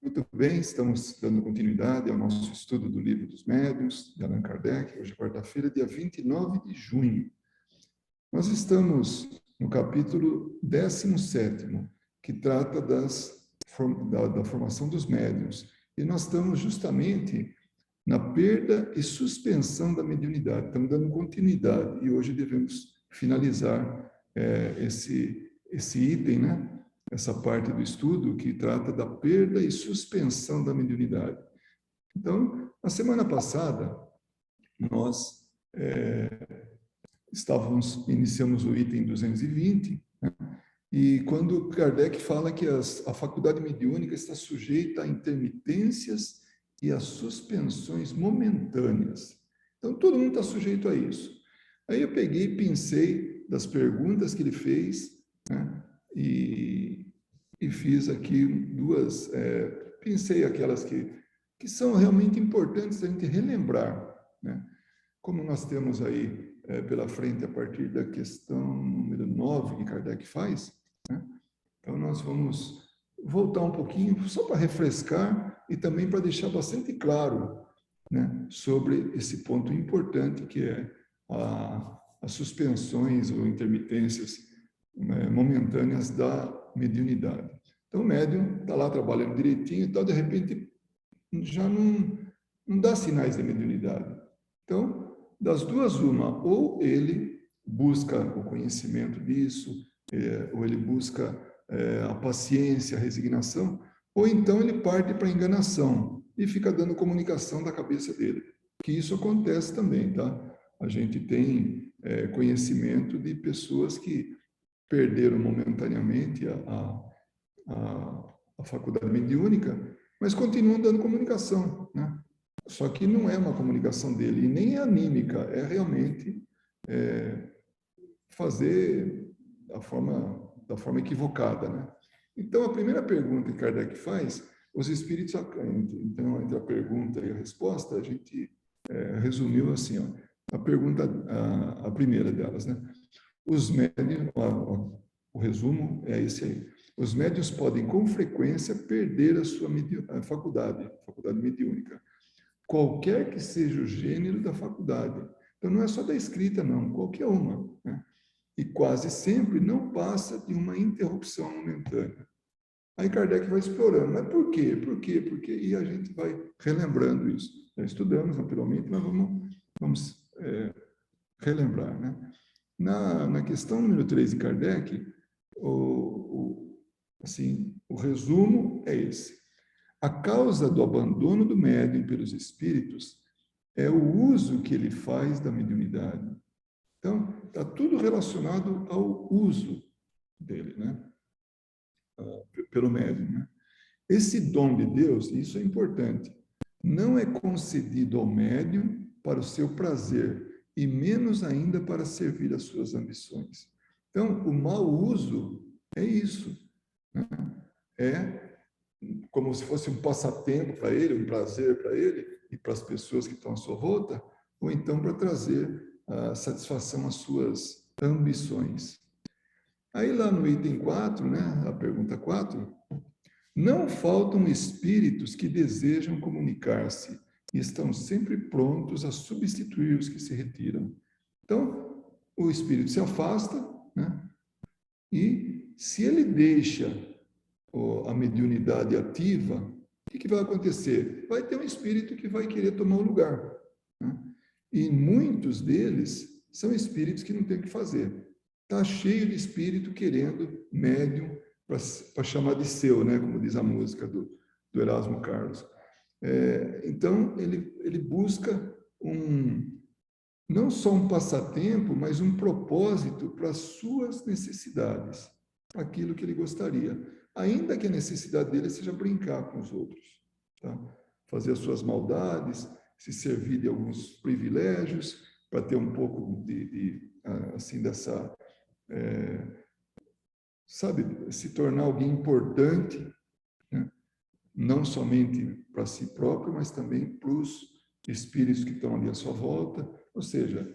Muito bem, estamos dando continuidade ao nosso estudo do Livro dos Médiuns, de Allan Kardec, hoje é quarta-feira, dia 29 de junho. Nós estamos no capítulo 17º, que trata da formação dos médiuns, e nós estamos justamente na perda e suspensão da mediunidade, estamos dando continuidade, e hoje devemos finalizar esse item, né? Essa parte do estudo que trata da perda e suspensão da mediunidade. Então, na semana passada, nós iniciamos o item 220, né? E quando Kardec fala que a faculdade mediúnica está sujeita a intermitências e a suspensões momentâneas. Então, todo mundo está sujeito a isso. Aí eu peguei e pensei das perguntas que ele fez, né? E fiz aqui duas, pensei aquelas que são realmente importantes a gente relembrar, né? Como nós temos aí pela frente, a partir da questão número 9 que Kardec faz, né? Então nós vamos voltar um pouquinho, só para refrescar e também para deixar bastante claro, né, sobre esse ponto importante que é as suspensões ou intermitências, né, momentâneas da mediunidade. Então, o médium está lá trabalhando direitinho e tal, de repente já não dá sinais de mediunidade. Então, das duas, uma, ou ele busca o conhecimento disso, ou ele busca a paciência, a resignação, ou então ele parte para a enganação e fica dando comunicação da cabeça dele. Que isso acontece também, tá? A gente tem conhecimento de pessoas que perderam momentaneamente a faculdade mediúnica, mas continuam dando comunicação, né? Só que não é uma comunicação dele, e nem é anímica, é realmente fazer da forma equivocada, né? Então, a primeira pergunta que Kardec faz, os espíritos, então, entre a pergunta e a resposta, a gente resumiu assim, ó, a pergunta, a primeira delas, né? Os médios, o resumo é esse aí. Os médios podem, com frequência, perder a sua faculdade mediúnica, qualquer que seja o gênero da faculdade. Então, não é só da escrita, não, qualquer uma, né? E quase sempre não passa de uma interrupção momentânea. Aí Kardec vai explorando, mas por quê? Por quê? Por quê? E a gente vai relembrando isso. Já estudamos naturalmente, mas vamos relembrar, né? Na questão número 3 de Kardec, o resumo é esse. A causa do abandono do médium pelos espíritos é o uso que ele faz da mediunidade. Então, está tudo relacionado ao uso dele, né? Pelo médium, né? Esse dom de Deus, isso é importante, não é concedido ao médium para o seu prazer, e menos ainda para servir às suas ambições. Então, o mau uso é isso, né? É como se fosse um passatempo para ele, um prazer para ele e para as pessoas que estão à sua volta, ou então para trazer satisfação às suas ambições. Aí lá no item 4, né, a pergunta 4, não faltam espíritos que desejam comunicar-se e estão sempre prontos a substituir os que se retiram. Então, o espírito se afasta, né? E se ele deixa a mediunidade ativa, o que vai acontecer? Vai ter um espírito que vai querer tomar o lugar, né? E muitos deles são espíritos que não tem o que fazer. Está cheio de espírito querendo médium para chamar de seu, né? Como diz a música do Erasmo Carlos. Então, ele busca não só um passatempo, mas um propósito para as suas necessidades, aquilo que ele gostaria. Ainda que a necessidade dele seja brincar com os outros, tá? Fazer as suas maldades, se servir de alguns privilégios, para ter um pouco assim, dessa... sabe, se tornar alguém importante, né? Não somente para si próprio, mas também para os espíritos que estão ali à sua volta. Ou seja,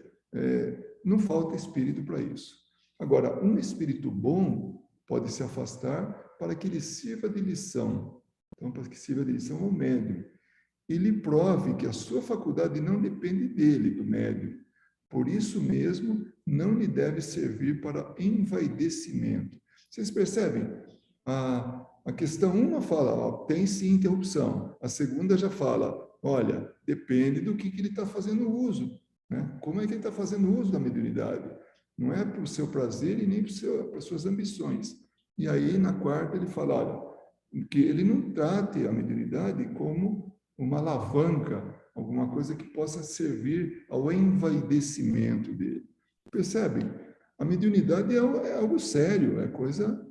não falta espírito para isso. Agora, um espírito bom pode se afastar para que ele sirva de lição, Então, para que sirva de lição ao médium. E lhe prove que a sua faculdade não depende dele, do médium. Por isso mesmo, não lhe deve servir para envaidecimento. Vocês percebem? A questão 1 fala, ó, tem sim interrupção. A segunda já fala, olha, depende do que ele está fazendo uso. Né? Como é que ele está fazendo uso da mediunidade? Não é para o seu prazer e nem para as suas ambições. E aí, na quarta, ele fala, olha, que ele não trate a mediunidade como uma alavanca, alguma coisa que possa servir ao envaidecimento dele. Percebe? A mediunidade é algo sério, é coisa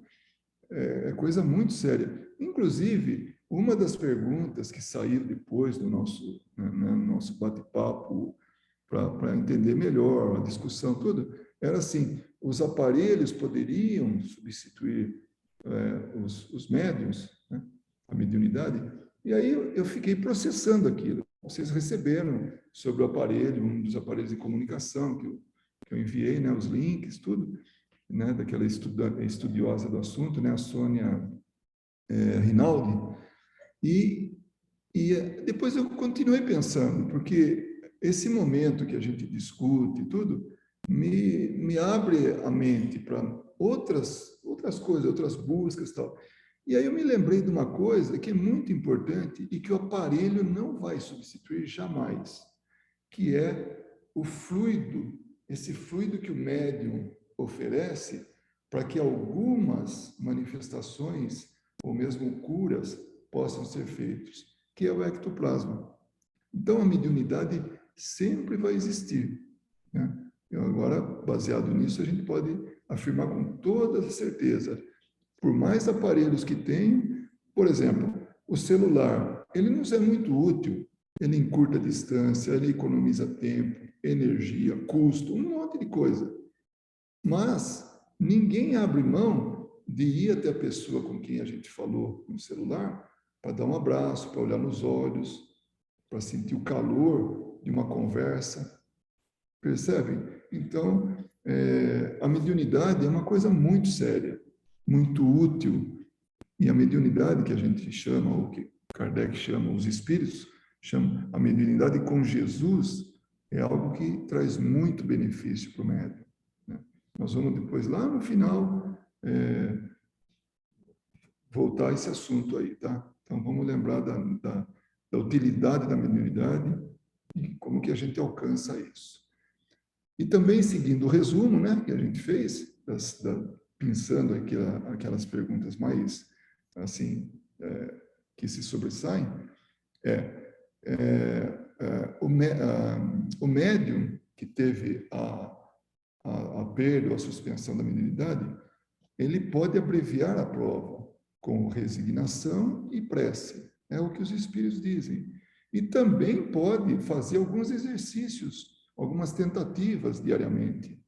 muito séria. Inclusive, uma das perguntas que saiu depois do nosso bate-papo, para entender melhor a discussão toda, era assim, os aparelhos poderiam substituir os médiuns, né, a mediunidade? E aí eu fiquei processando aquilo. Vocês receberam sobre o aparelho, um dos aparelhos de comunicação que eu enviei, né, os links, tudo, né, daquela estudiosa do assunto, né, a Sônia Rinaldi. E depois eu continuei pensando, porque esse momento que a gente discute tudo me abre a mente para outras coisas, outras buscas e tal. E aí eu me lembrei de uma coisa que é muito importante e que o aparelho não vai substituir jamais, que é o fluido, esse fluido que o médium oferece para que algumas manifestações ou mesmo curas possam ser feitas, que é o ectoplasma. Então, a mediunidade sempre vai existir, né? E agora, baseado nisso, a gente pode afirmar com toda certeza, por mais aparelhos que tem, por exemplo, o celular, ele nos é muito útil, ele encurta a distância, ele economiza tempo, energia, custo, um monte de coisa. Mas ninguém abre mão de ir até a pessoa com quem a gente falou no celular para dar um abraço, para olhar nos olhos, para sentir o calor de uma conversa. Percebem? Então, a mediunidade é uma coisa muito séria, muito útil. E a mediunidade que a gente chama, ou que Kardec chama, os espíritos, chama a mediunidade com Jesus, é algo que traz muito benefício para o médium, né? Nós vamos depois, lá no final, voltar a esse assunto aí, tá? Então, vamos lembrar da utilidade da mediunidade e como que a gente alcança isso. E também, seguindo o resumo, né, que a gente fez, pensando aquelas perguntas mais, assim, que se sobressaem, o médium que teve a perda ou a suspensão da mediunidade, ele pode abreviar a prova com resignação e prece. É o que os espíritos dizem. E também pode fazer alguns exercícios, algumas tentativas diariamente,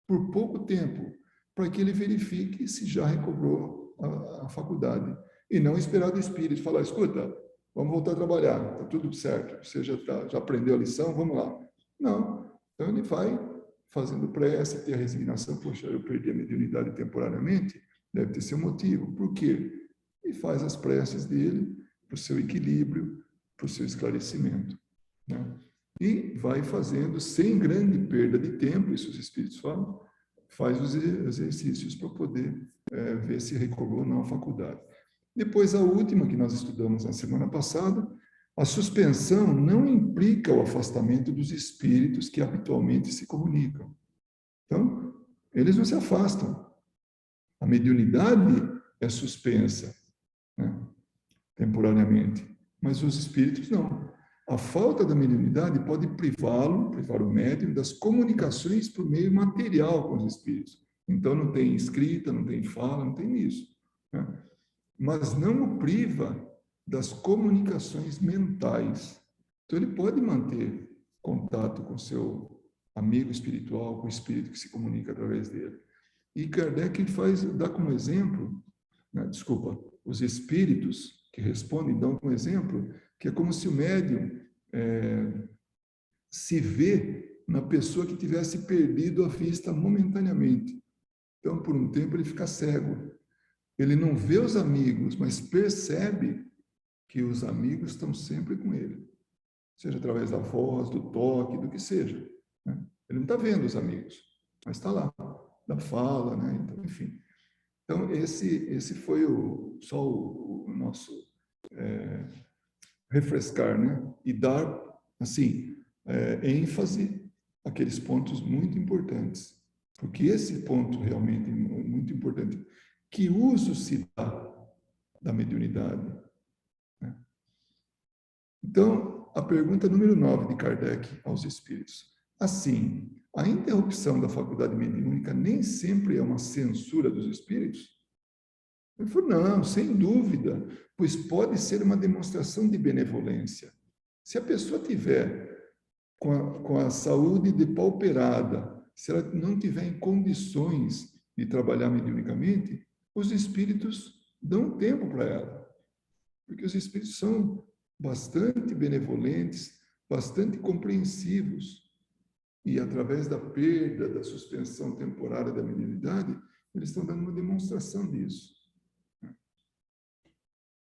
por pouco tempo, para que ele verifique se já recobrou a faculdade. E não esperar do espírito falar, escuta, vamos voltar a trabalhar, está tudo certo, você já aprendeu a lição, vamos lá. Não. Então ele vai fazendo prece, ter a resignação, poxa, eu perdi a mediunidade temporariamente, deve ter seu motivo. Por quê? E faz as preces dele para o seu equilíbrio, para o seu esclarecimento, né? E vai fazendo, sem grande perda de tempo, isso os espíritos falam, faz os exercícios para poder ver se recobrou ou não a faculdade. Depois, a última que nós estudamos na semana passada, a suspensão não implica o afastamento dos espíritos que habitualmente se comunicam. Então, eles não se afastam. A mediunidade é suspensa, né, temporariamente, mas os espíritos não. A falta da mediunidade pode privar o médium das comunicações por meio material com os espíritos. Então, não tem escrita, não tem fala, não tem isso, né? Mas não o priva das comunicações mentais. Então, ele pode manter contato com seu amigo espiritual, com o espírito que se comunica através dele. E Kardec dá como exemplo, né, os espíritos que respondem dão como exemplo que é como se o médium se vê na pessoa que tivesse perdido a vista momentaneamente. Então, por um tempo, ele fica cego. Ele não vê os amigos, mas percebe que os amigos estão sempre com ele, seja através da voz, do toque, do que seja, né? Ele não está vendo os amigos, mas está lá, da fala, né? Então, enfim. Então, esse foi só o nosso refrescar, né? E dar, assim, ênfase àqueles pontos muito importantes. Porque esse ponto realmente é muito importante. Que uso se dá da mediunidade? Né? Então, a pergunta número 9 de Kardec aos espíritos. Assim, a interrupção da faculdade mediúnica nem sempre é uma censura dos espíritos? Ele falou, não, sem dúvida, pois pode ser uma demonstração de benevolência. Se a pessoa tiver com a saúde depauperada, se ela não tiver em condições de trabalhar mediunicamente, os espíritos dão tempo para ela. Porque os espíritos são bastante benevolentes, bastante compreensivos. E através da perda, da suspensão temporária da mediunidade, eles estão dando uma demonstração disso.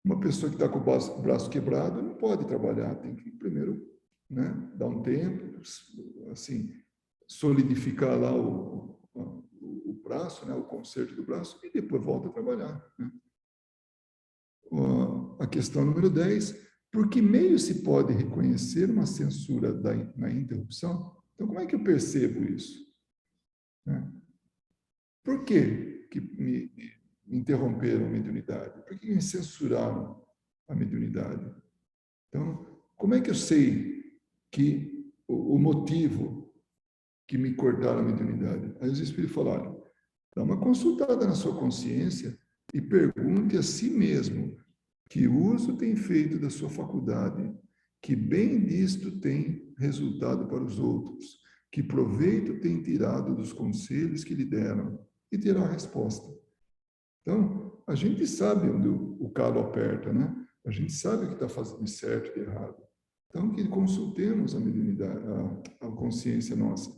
Uma pessoa que está com o braço quebrado não pode trabalhar, tem que primeiro, né, dar um tempo, assim, solidificar lá o braço, né, o conserto do braço, e depois volta a trabalhar. Né? A questão número 10, por que meio se pode reconhecer uma censura na interrupção? Então, como é que eu percebo isso? Né? Por que me interromperam a mediunidade? Por que me censuraram a mediunidade? Então, como é que eu sei que o motivo que me cortaram a mediunidade? Aí os espíritos falaram, dá uma consultada na sua consciência e pergunte a si mesmo que uso tem feito da sua faculdade, que bem disto tem resultado para os outros, que proveito tem tirado dos conselhos que lhe deram, e terá a resposta. Então, a gente sabe onde o calo aperta, né? A gente sabe o que está fazendo de certo e de errado. Então, que consultemos a mediunidade, a consciência nossa.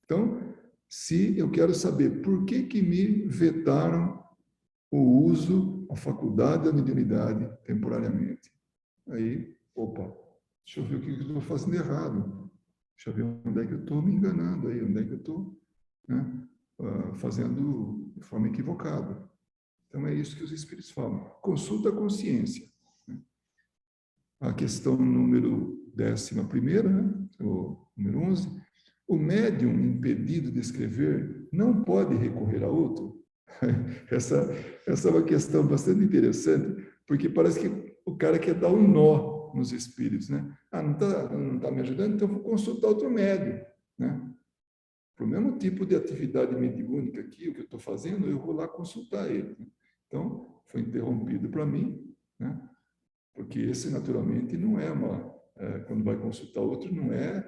Então, se eu quero saber por que me vetaram o uso, a faculdade da mediunidade temporariamente. Aí, opa, deixa eu ver o que eu estou fazendo errado. Deixa eu ver onde é que eu estou me enganando aí, onde é que eu estou, né, fazendo de forma equivocada. Então, é isso que os espíritos falam. Consulta a consciência. Né? A questão número 11ª, né, o número 11, o médium impedido de escrever não pode recorrer a outro? Essa é uma questão bastante interessante, porque parece que o cara quer dar um nó nos espíritos, né? Ah, não tá me ajudando, então vou consultar outro médium, né? Para o mesmo tipo de atividade mediúnica aqui, o que eu estou fazendo, eu vou lá consultar ele. Né? Então, foi interrompido para mim, né? Porque esse, naturalmente, não é quando vai consultar outro, não é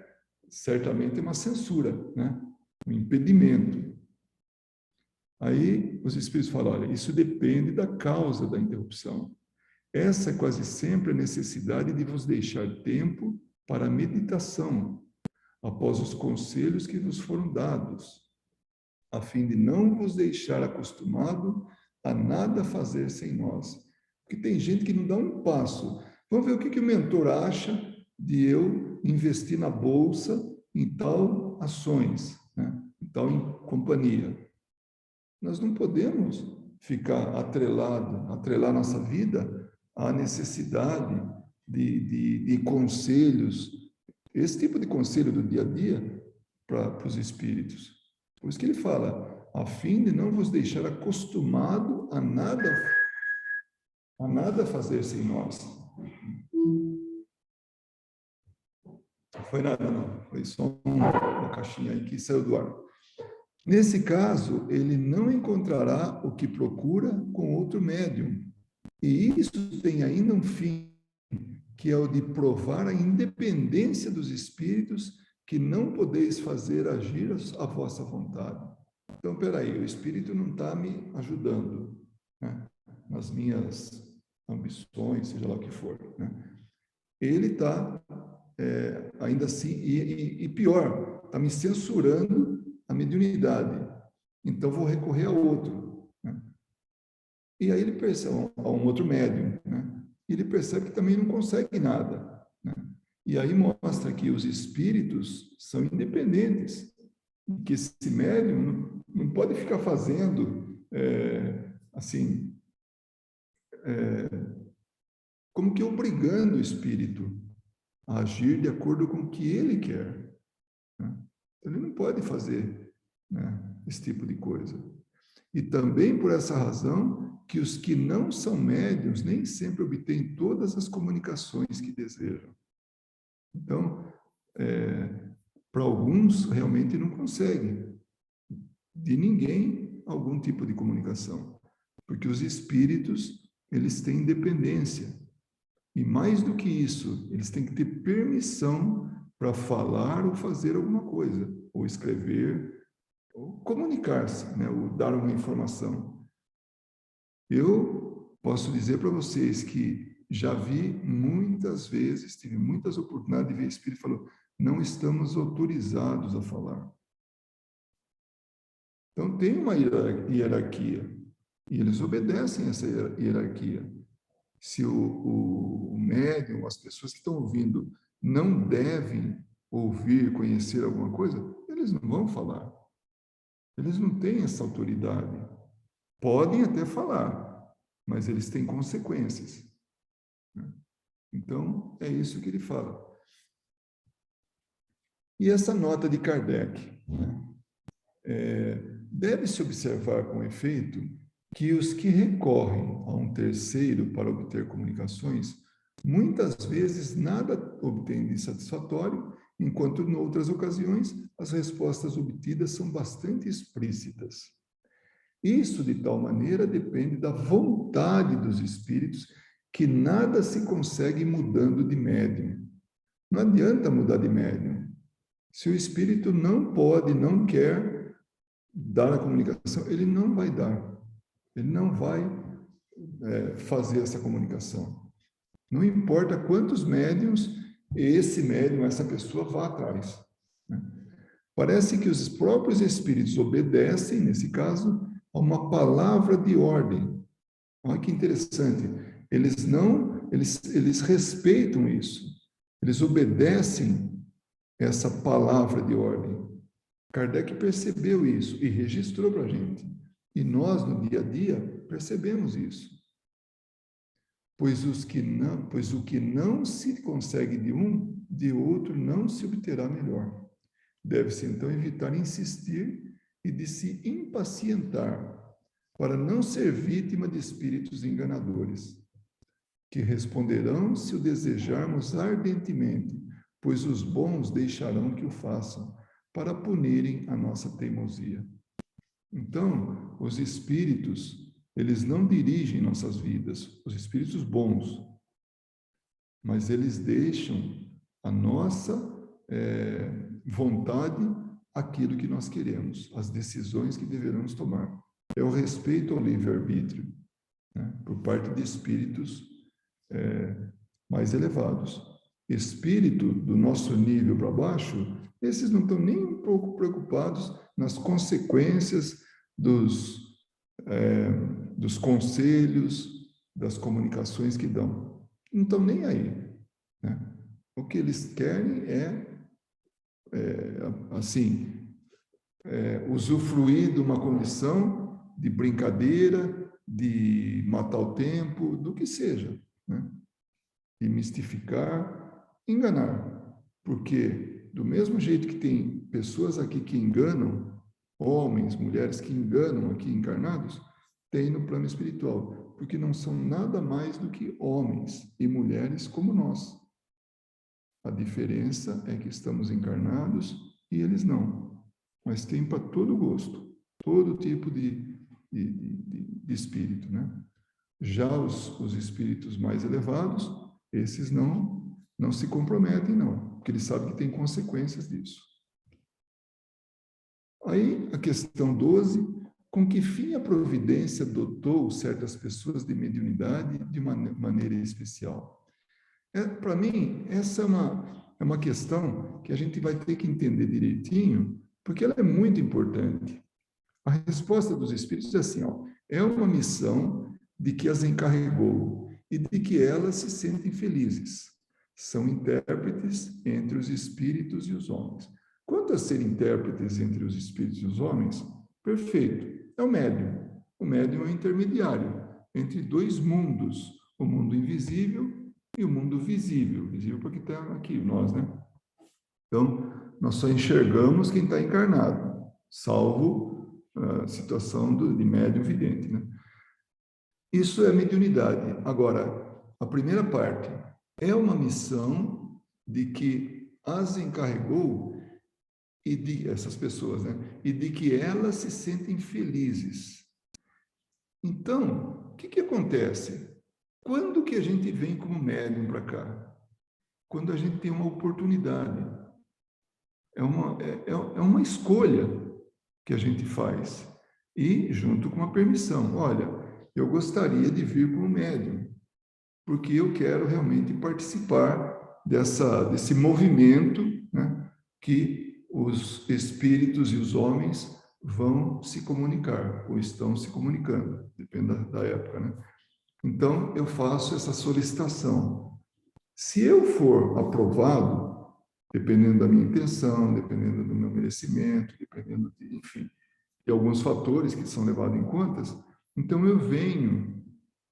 certamente uma censura, né? Um impedimento. Aí os espíritos falam, olha, isso depende da causa da interrupção. Essa é quase sempre a necessidade de vos deixar tempo para a meditação, após os conselhos que vos foram dados, a fim de não vos deixar acostumado a nada fazer sem nós. Porque tem gente que não dá um passo. Vamos ver o que o mentor acha de eu investir na bolsa em tal ações, né? Em tal companhia. Nós não podemos ficar atrelar nossa vida à necessidade de conselhos, esse tipo de conselho do dia a dia para os espíritos. Por isso que ele fala, a fim de não vos deixar acostumado a nada fazer sem nós. Não foi nada, não. Foi só uma caixinha aí que saiu do ar. Nesse caso, ele não encontrará o que procura com outro médium. E isso tem ainda um fim, que é o de provar a independência dos espíritos, que não podeis fazer agir a vossa vontade. Então, peraí, o espírito não está me ajudando, né, nas minhas ambições, seja lá o que for. Né? Ele está, ainda assim, e pior, está me censurando a mediunidade. Então, vou recorrer a outro. Né? E aí ele percebe a um outro médium. Né? e ele percebe que também não consegue nada, né? E aí mostra que os espíritos são independentes, que esse médium não pode ficar fazendo, assim, como que obrigando o espírito a agir de acordo com o que ele quer, né? Ele não pode fazer, né, esse tipo de coisa. E também por essa razão que os que não são médiuns nem sempre obtêm todas as comunicações que desejam. Então, para alguns, realmente não conseguem de ninguém algum tipo de comunicação, porque os espíritos, eles têm independência. E mais do que isso, eles têm que ter permissão para falar ou fazer alguma coisa, ou escrever, ou comunicar-se, né, ou dar uma informação. Eu posso dizer para vocês que já vi muitas vezes, tive muitas oportunidades de ver espírito falou, não estamos autorizados a falar. Então tem uma hierarquia e eles obedecem essa hierarquia. Se o médium, as pessoas que estão ouvindo, não devem ouvir, conhecer alguma coisa, eles não vão falar. Eles não têm essa autoridade. Podem até falar, mas eles têm consequências. Então, é isso que ele fala. E essa nota de Kardec, deve-se observar com efeito que os que recorrem a um terceiro para obter comunicações, muitas vezes nada obtêm de satisfatório, enquanto em outras ocasiões as respostas obtidas são bastante explícitas. Isso, de tal maneira, depende da vontade dos espíritos, que nada se consegue mudando de médium. Não adianta mudar de médium. Se o espírito não pode, não quer dar a comunicação, ele não vai dar. Ele não vai fazer essa comunicação. Não importa quantos médiums esse médium, essa pessoa vá atrás, né? Parece que os próprios espíritos obedecem, nesse caso, a uma palavra de ordem. Olha que interessante. Eles respeitam isso. Eles obedecem essa palavra de ordem. Kardec percebeu isso e registrou para a gente. E nós, no dia a dia, percebemos isso. Pois o que não se consegue de um, de outro não se obterá melhor. Deve-se, então, evitar insistir e de se impacientar, para não ser vítima de espíritos enganadores, que responderão se o desejarmos ardentemente, pois os bons deixarão que o façam, para punirem a nossa teimosia. Então, os espíritos, eles não dirigem nossas vidas, os espíritos bons, mas eles deixam a nossa vontade aquilo que nós queremos, as decisões que devemos tomar. É o respeito ao livre-arbítrio, né, por parte de espíritos mais elevados. Espírito do nosso nível para baixo, esses não estão nem um pouco preocupados nas consequências dos conselhos, das comunicações que dão. Não estão nem aí, né? O que eles querem usufruir de uma condição de brincadeira, de matar o tempo, do que seja, né? De mistificar, enganar. Porque, do mesmo jeito que tem pessoas aqui que enganam, homens, mulheres que enganam aqui encarnados, tem no plano espiritual, porque não são nada mais do que homens e mulheres como nós. A diferença é que estamos encarnados e eles não. Mas tem para todo gosto, todo tipo de espírito, né? Já os espíritos mais elevados, esses não se comprometem, não, porque eles sabem que tem consequências disso. Aí, a questão 12, com que fim a providência dotou certas pessoas de mediunidade de maneira especial? Para mim, essa é uma questão que a gente vai ter que entender direitinho, porque ela é muito importante. A resposta dos espíritos é assim, ó, é uma missão de que as encarregou, e de que elas se sentem felizes. São intérpretes entre os espíritos e os homens. Quanto a ser intérpretes entre os espíritos e os homens, perfeito, é o médium. O médium é o intermediário entre dois mundos, o mundo invisível e o mundo visível. Visível porque está aqui, nós, né? Então, nós só enxergamos quem está encarnado, salvo a situação de médium vidente, né? Isso é mediunidade. Agora, a primeira parte é uma missão de que as encarregou e de essas pessoas, né? E de que elas se sentem felizes. Então, o que acontece? Quando que a gente vem como médium para cá? Quando a gente tem uma oportunidade. É uma escolha que a gente faz. E junto com a permissão. Olha, eu gostaria de vir como médium, porque eu quero realmente participar desse movimento, né, que os espíritos e os homens vão se comunicar, ou estão se comunicando, depende da época, né? Então, eu faço essa solicitação. Se eu for aprovado, dependendo da minha intenção, dependendo do meu merecimento, dependendo de, enfim, de alguns fatores que são levados em conta, então eu venho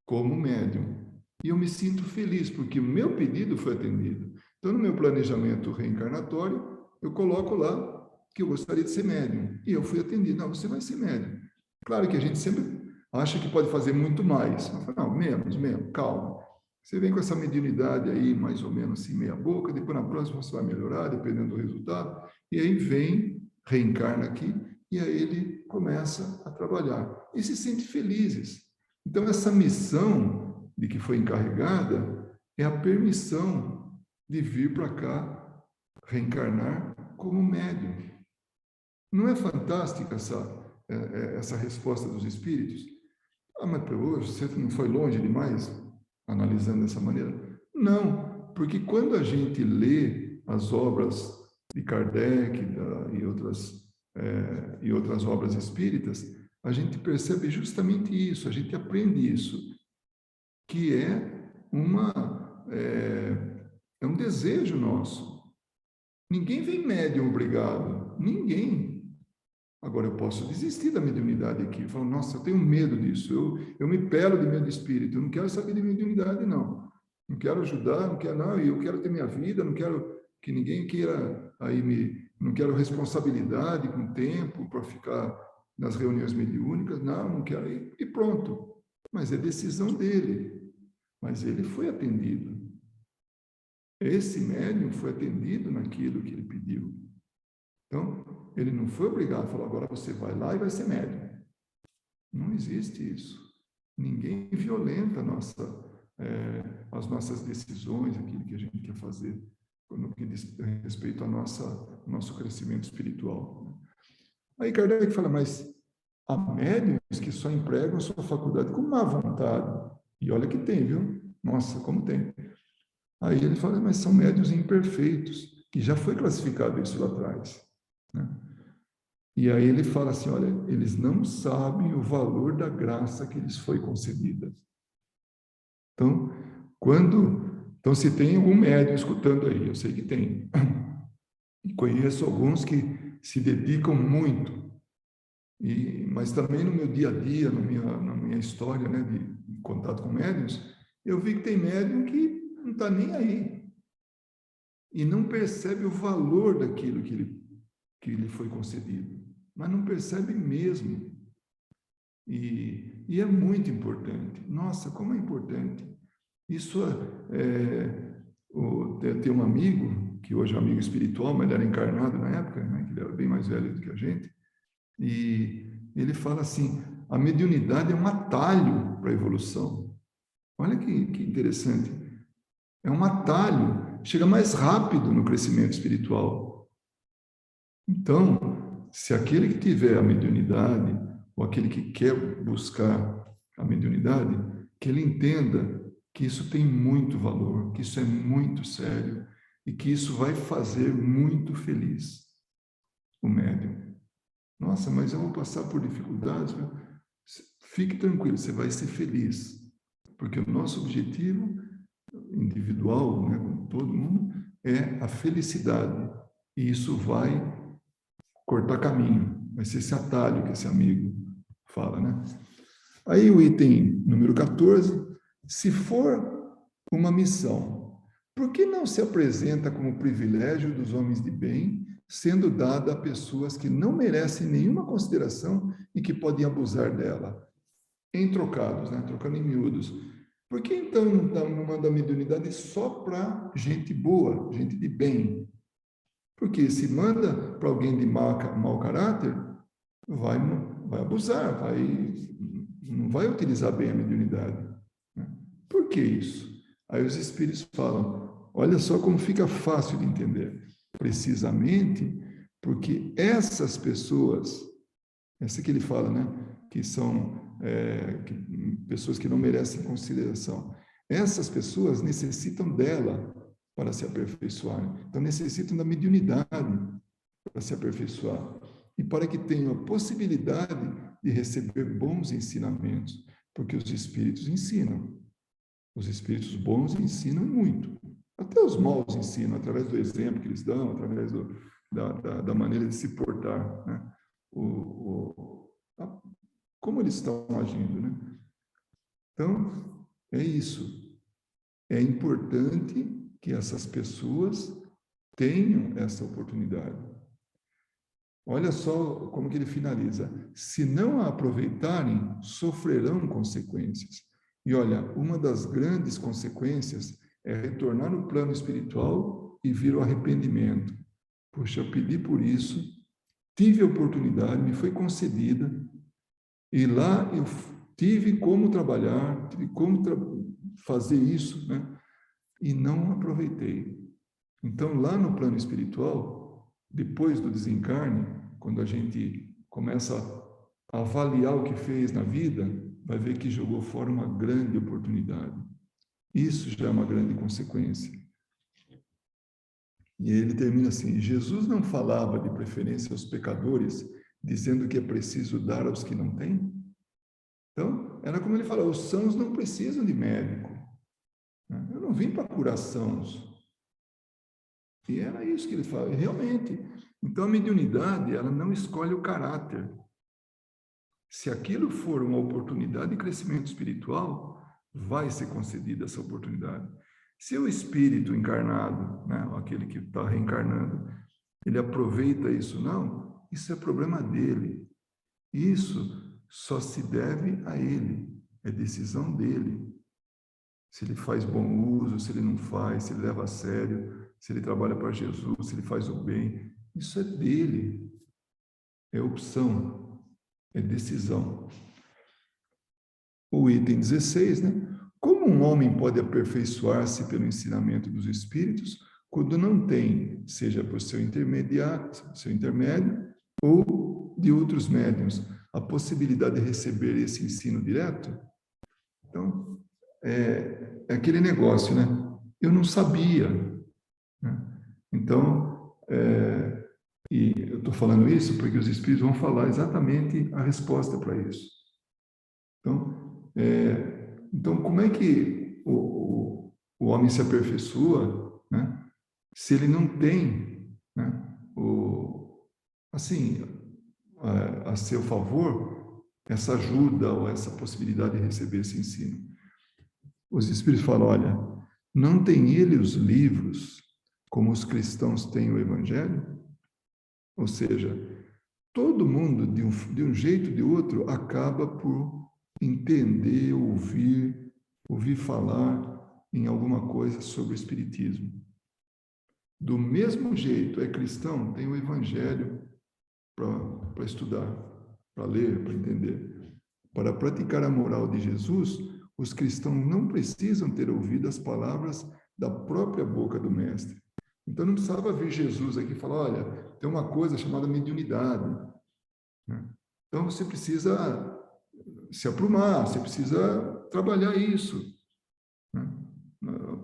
como médium. E eu me sinto feliz, porque o meu pedido foi atendido. Então, no meu planejamento reencarnatório, eu coloco lá que eu gostaria de ser médium. E eu fui atendido. Não, você vai ser médium. Claro que a gente sempre acha que pode fazer muito mais. Eu falo, não, menos, calma. Você vem com essa mediunidade aí, mais ou menos assim, meia boca, depois na próxima você vai melhorar, dependendo do resultado. E aí vem, reencarna aqui, e aí ele começa a trabalhar. E se sente felizes. Então, essa missão de que foi encarregada é a permissão de vir para cá reencarnar como médium. Não é fantástica essa resposta dos espíritos? Ah, mas hoje você não foi longe demais analisando dessa maneira? Não, porque quando a gente lê as obras de Kardec e outras obras espíritas, a gente percebe justamente isso, a gente aprende isso, que é um desejo nosso. Ninguém vem médium obrigado, ninguém. Agora, eu posso desistir da mediunidade aqui. Eu falo, nossa, eu tenho medo disso. Eu me pelo de medo de espírito. Eu não quero saber de mediunidade, não. Não quero ajudar, não quero, não. Eu quero ter minha vida, não quero que ninguém queira aí não quero responsabilidade com tempo para ficar nas reuniões mediúnicas. Não quero. E pronto. Mas é decisão dele. Mas ele foi atendido. Esse médium foi atendido naquilo que ele pediu. Então, ele não foi obrigado a falar, agora você vai lá e vai ser médium. Não existe isso. Ninguém violenta as nossas decisões, aquilo que a gente quer fazer, no que diz respeito ao nosso crescimento espiritual. Aí Kardec fala, mas há médiuns que só empregam a sua faculdade com má vontade. E olha que tem, viu? Nossa, como tem. Aí ele fala, mas são médiuns imperfeitos, que já foi classificado isso lá atrás, né? E aí ele fala assim, olha, eles não sabem o valor da graça que lhes foi concedida. Então, se tem algum médium escutando aí, eu sei que tem, e conheço alguns que se dedicam muito, mas também no meu dia a dia, na minha história, né, de contato com médiuns, eu vi que tem médium que não está nem aí, e não percebe o valor daquilo que lhe foi concedido, mas não percebe mesmo. E é muito importante. Nossa, como é importante. Isso tem um amigo, que hoje é um amigo espiritual, mas ele era encarnado na época, né, que ele era bem mais velho do que a gente, e ele fala assim, a mediunidade é um atalho para a evolução. Olha que interessante. É um atalho, chega mais rápido no crescimento espiritual. Então, se aquele que tiver a mediunidade, ou aquele que quer buscar a mediunidade, que ele entenda que isso tem muito valor, que isso é muito sério e que isso vai fazer muito feliz o médium. Nossa, mas eu vou passar por dificuldades. Fique tranquilo, você vai ser feliz. Porque o nosso objetivo individual, né, com todo mundo, é a felicidade. E isso vai cortar caminho, vai ser esse atalho que esse amigo fala, né? Aí o item número 14, se for uma missão, por que não se apresenta como privilégio dos homens de bem, sendo dada a pessoas que não merecem nenhuma consideração e que podem abusar dela? Em trocados, né? Trocando em miúdos. Por que então não manda a mediunidade só para gente boa, gente de bem? Porque se manda para alguém de mau caráter, vai abusar, não vai utilizar bem a mediunidade. Né? Por que isso? Aí os espíritos falam, olha só como fica fácil de entender. Precisamente porque essas pessoas, essa que ele fala, né? Que são pessoas que não merecem consideração. Essas pessoas necessitam dela para se aperfeiçoar. Então, necessitam da mediunidade para se aperfeiçoar. E para que tenham a possibilidade de receber bons ensinamentos, porque os espíritos ensinam. Os espíritos bons ensinam muito. Até os maus ensinam, através do exemplo que eles dão, através da maneira de se portar, né? Como eles estão agindo, né? Então, é isso. É importante que essas pessoas tenham essa oportunidade. Olha só como que ele finaliza. Se não a aproveitarem, sofrerão consequências. E olha, uma das grandes consequências é retornar no plano espiritual e vir o arrependimento. Poxa, eu pedi por isso, tive a oportunidade, me foi concedida, e lá eu tive como trabalhar, tive como fazer isso, né? E não aproveitei. Então, lá no plano espiritual, depois do desencarne, quando a gente começa a avaliar o que fez na vida, vai ver que jogou fora uma grande oportunidade. Isso já é uma grande consequência. E ele termina assim: Jesus não falava de preferência aos pecadores, dizendo que é preciso dar aos que não têm? Então, era como ele fala: os sãos não precisam de médico. Eu não vim para curar sãos. E era isso que ele fala, realmente. Então, a mediunidade, ela não escolhe o caráter. Se aquilo for uma oportunidade de crescimento espiritual, vai ser concedida essa oportunidade. Se o espírito encarnado, né, aquele que está reencarnando, ele aproveita isso, não, isso é problema dele. Isso só se deve a ele, é decisão dele. Se ele faz bom uso, se ele não faz, se ele leva a sério, se ele trabalha para Jesus, se ele faz o bem, isso é dele. É opção, é decisão. O item 16, né? Como um homem pode aperfeiçoar-se pelo ensinamento dos espíritos quando não tem, seja por seu intermédio ou de outros médiuns, a possibilidade de receber esse ensino direto? Então, é aquele negócio, né? Eu não sabia, né? Então, e eu estou falando isso porque os espíritos vão falar exatamente a resposta para isso. Então, como é que o homem se aperfeiçoa, né? Se ele não tem, né, assim, a seu favor, essa ajuda ou essa possibilidade de receber esse ensino? Os espíritos falam, olha, não tem ele os livros como os cristãos têm o evangelho? Ou seja, todo mundo, de um jeito ou de outro, acaba por entender, ouvir falar em alguma coisa sobre o espiritismo. Do mesmo jeito, é cristão, tem o evangelho para estudar, para ler, para entender. Para praticar a moral de Jesus, os cristãos não precisam ter ouvido as palavras da própria boca do mestre. Então, não precisava vir Jesus aqui e falar, olha, tem uma coisa chamada mediunidade. Então, você precisa se aprumar, você precisa trabalhar isso, né?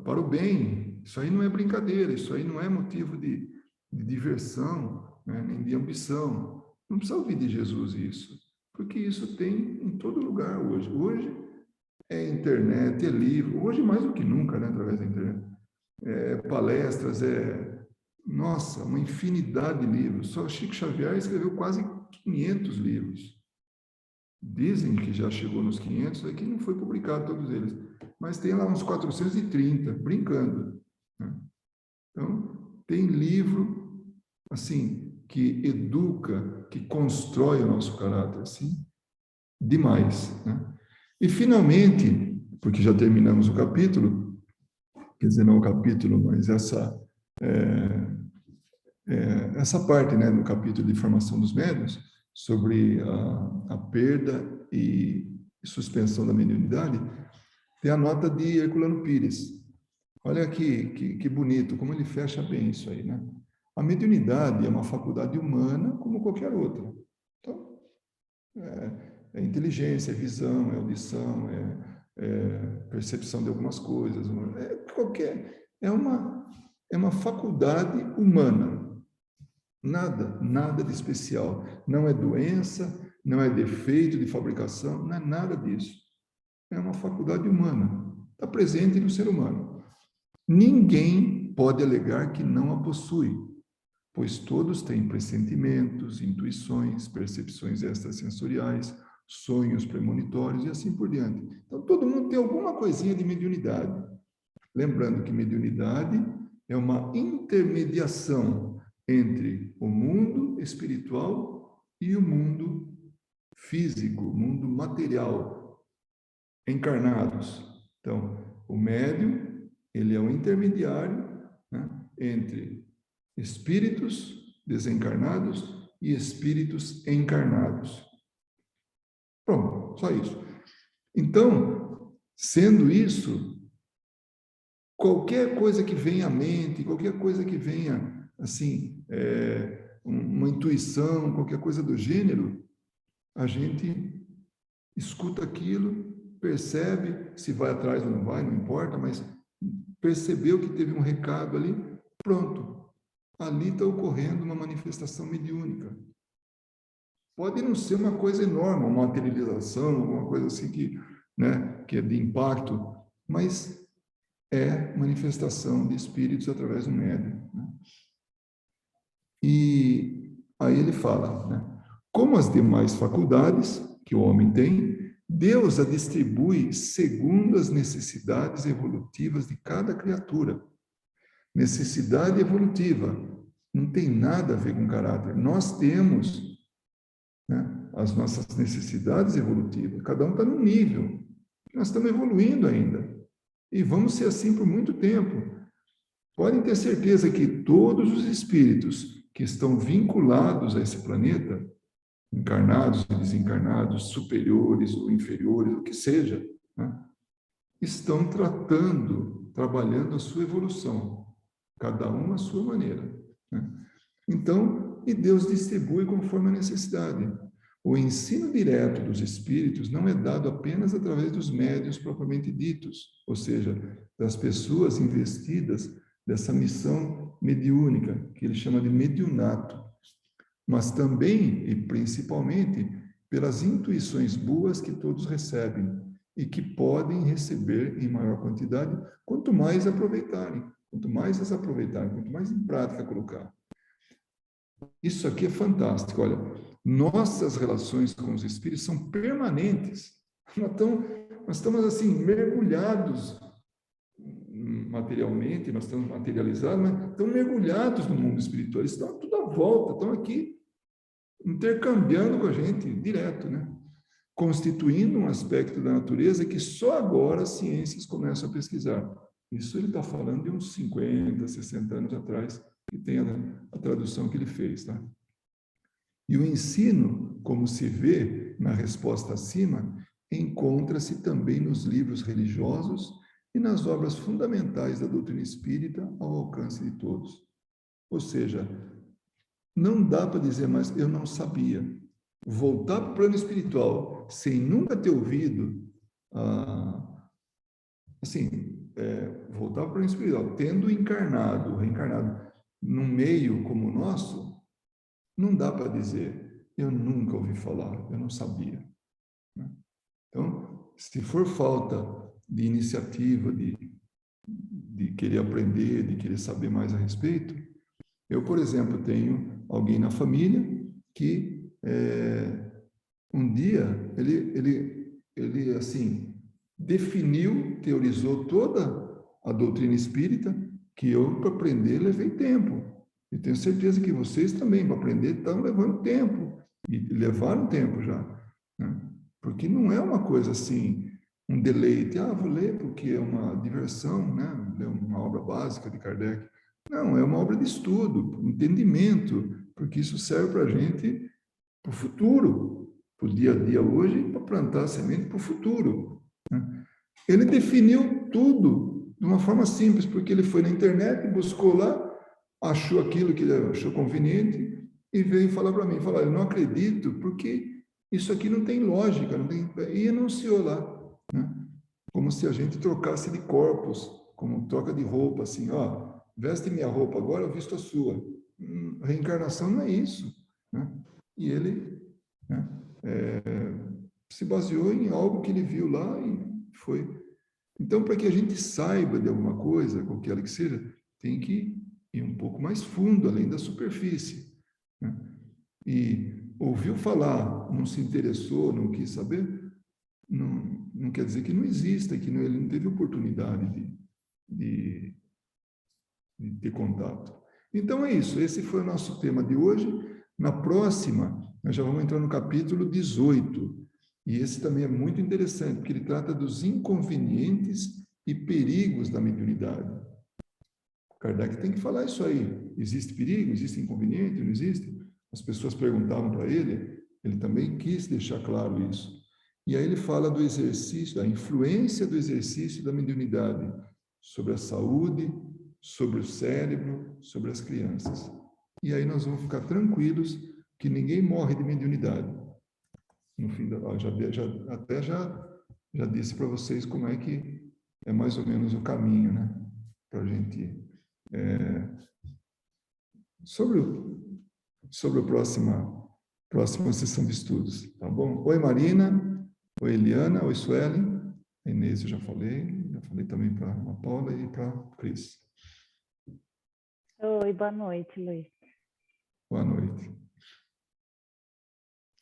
Para o bem. Isso aí não é brincadeira, isso aí não é motivo de diversão, né? Nem de ambição. Não precisa ouvir de Jesus isso, porque isso tem em todo lugar hoje. Hoje é internet, é livro, hoje mais do que nunca, né, através da internet. Palestras, nossa, uma infinidade de livros. Só Chico Xavier escreveu quase 500 livros. Dizem que já chegou nos 500, aqui não foi publicado todos eles, mas tem lá uns 430, brincando, né? Então, tem livro, assim, que educa, que constrói o nosso caráter, assim, demais, né? E, finalmente, porque já terminamos o capítulo, quer dizer, não o capítulo, mas essa parte, né, no capítulo de formação dos médiuns, sobre a perda e suspensão da mediunidade, tem a nota de Herculano Pires. Olha que bonito, como ele fecha bem isso aí, né? A mediunidade é uma faculdade humana como qualquer outra. Então, é inteligência, é visão, é audição, percepção de algumas coisas, é uma faculdade humana. Nada de especial. Não é doença, não é defeito de fabricação, não é nada disso. É uma faculdade humana. Está presente no ser humano. Ninguém pode alegar que não a possui, pois todos têm pressentimentos, intuições, percepções extrasensoriais, sonhos premonitórios e assim por diante. Então, todo mundo tem alguma coisinha de mediunidade. Lembrando que mediunidade é uma intermediação entre o mundo espiritual e o mundo físico, o mundo material, encarnados. Então, o médium, ele é um intermediário, né, entre espíritos desencarnados e espíritos encarnados. Pronto, só isso. Então, sendo isso, qualquer coisa que venha à mente, qualquer coisa que venha, assim, uma intuição, qualquer coisa do gênero, a gente escuta aquilo, percebe, se vai atrás ou não vai, não importa, mas percebeu que teve um recado ali, pronto. Ali está ocorrendo uma manifestação mediúnica. Pode não ser uma coisa enorme, uma materialização, alguma coisa assim que, né, que é de impacto, mas é manifestação de espíritos através do médium, né? E aí ele fala, né? Como as demais faculdades que o homem tem, Deus a distribui segundo as necessidades evolutivas de cada criatura. Necessidade evolutiva não tem nada a ver com caráter. Nós temos, né, as nossas necessidades evolutivas. Cada um está num nível. Nós estamos evoluindo ainda. E vamos ser assim por muito tempo. Podem ter certeza que todos os espíritos que estão vinculados a esse planeta, encarnados e desencarnados, superiores ou inferiores, o que seja, né, estão trabalhando a sua evolução, cada um à sua maneira, né? Então, e Deus distribui conforme a necessidade. O ensino direto dos espíritos não é dado apenas através dos médiuns propriamente ditos, ou seja, das pessoas investidas dessa missão mediúnica, que ele chama de mediunato, mas também e principalmente pelas intuições boas que todos recebem e que podem receber em maior quantidade, quanto mais aproveitarem, quanto mais as aproveitarem, quanto mais em prática colocar. Isso aqui é fantástico. Olha, nossas relações com os espíritos são permanentes. Nós estamos assim, mergulhados materialmente, nós estamos materializados, mas estamos mergulhados no mundo espiritual. Eles estão tudo à volta, estão aqui intercambiando com a gente direto, né? Constituindo um aspecto da natureza que só agora as ciências começam a pesquisar. Isso ele está falando de uns 50, 60 anos atrás, que tem a tradução que ele fez, tá? E o ensino, como se vê na resposta acima, encontra-se também nos livros religiosos e nas obras fundamentais da doutrina espírita ao alcance de todos. Ou seja, não dá para dizer mais, eu não sabia. Voltar para o plano espiritual sem nunca ter ouvido, voltar para o plano espiritual, tendo encarnado, reencarnado, num meio como o nosso, não dá para dizer, eu nunca ouvi falar, eu não sabia. Então, se for falta de iniciativa, de querer aprender, de querer saber mais a respeito, eu, por exemplo, tenho alguém na família que um dia ele assim definiu, teorizou toda a doutrina espírita que eu, para aprender, levei tempo. E tenho certeza que vocês também, para aprender, estão levando tempo. E levaram tempo já. Né? Porque não é uma coisa assim, um deleite. Ah, vou ler porque é uma diversão, né? Ler uma obra básica de Kardec. Não, é uma obra de estudo, entendimento, porque isso serve para a gente, para o futuro, para o dia a dia hoje, para plantar semente para o futuro. Né? Ele definiu tudo de uma forma simples, porque ele foi na internet, buscou lá, achou aquilo que ele achou conveniente e veio falar para mim, falar, eu não acredito, porque isso aqui não tem lógica, não tem... e anunciou lá, né? Como se a gente trocasse de corpos, como troca de roupa, assim, ó, veste minha roupa agora, eu visto a sua. Reencarnação não é isso, né? E ele, né, se baseou em algo que ele viu lá e foi. Então, para que a gente saiba de alguma coisa, qualquer que seja, tem que ir um pouco mais fundo, além da superfície, né? E ouviu falar, não se interessou, não quis saber, não quer dizer que não exista, que ele não teve oportunidade de, de ter contato. Então é isso, esse foi o nosso tema de hoje. Na próxima, nós já vamos entrar no capítulo 18. E esse também é muito interessante, porque ele trata dos inconvenientes e perigos da mediunidade. Kardec tem que falar isso aí. Existe perigo? Existe inconveniente? Não existe? As pessoas perguntavam para ele também quis deixar claro isso. E aí ele fala do exercício, da influência do exercício da mediunidade sobre a saúde, sobre o cérebro, sobre as crianças. E aí nós vamos ficar tranquilos que ninguém morre de mediunidade. No fim da, já disse para vocês como é que é mais ou menos o caminho, né? Para a gente sobre a próxima sessão de estudos, tá bom? Oi, Marina. Oi, Eliana. Oi, Suelen. A Inês eu já falei também para a Paula e para a Cris. Oi, boa noite, Luiz. Boa noite.